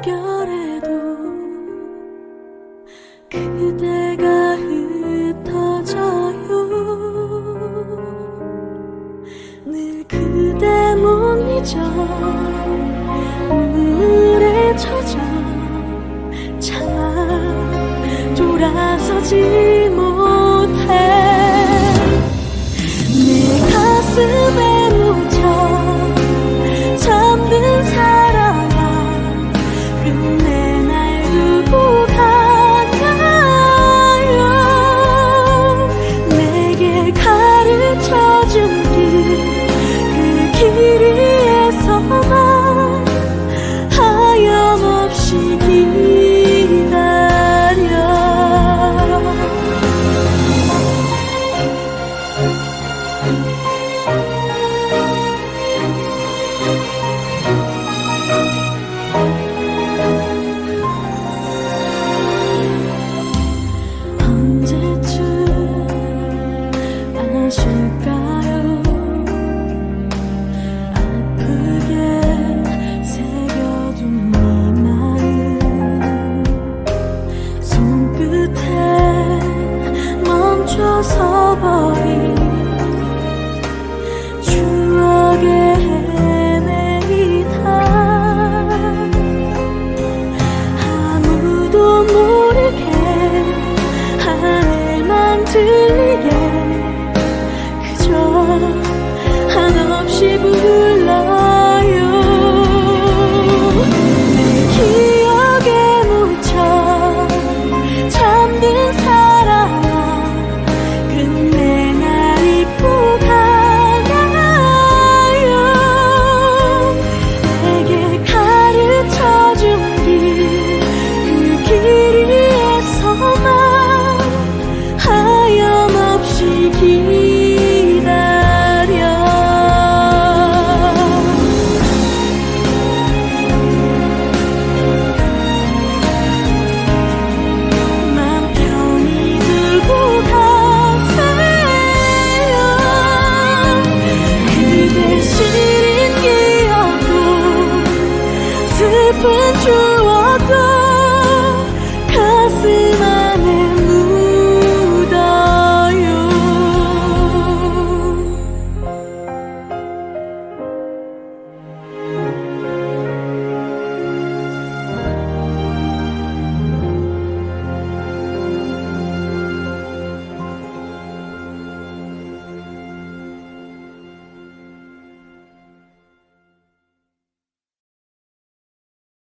물결에도 그대가 흩어져요. 늘 그대 못 잊어 눈물에 젖어 참 돌아서지 못해. 내 가슴에 묻혀 잠든 사랑아 끝내 날 두고 가나요. 내게 가르쳐준 그 길 위에서만 하염없이 기다려. 언제쯤 아실까요? 아프게 새겨둔 이 마음 손끝에 멈춰서 버린 추억에 헤매이다. 아무도 모르게 하늘만 들리게 그저 한없이 불러요. 내 기억에 묻혀 잠든 사랑아 끝내 날 잊고 가나요. 내게 가르쳐준 그 길 위에서만 하염없이 기다려. 맘 편히 두고 가세요. 그대 시린 기억도 슬픈 추억도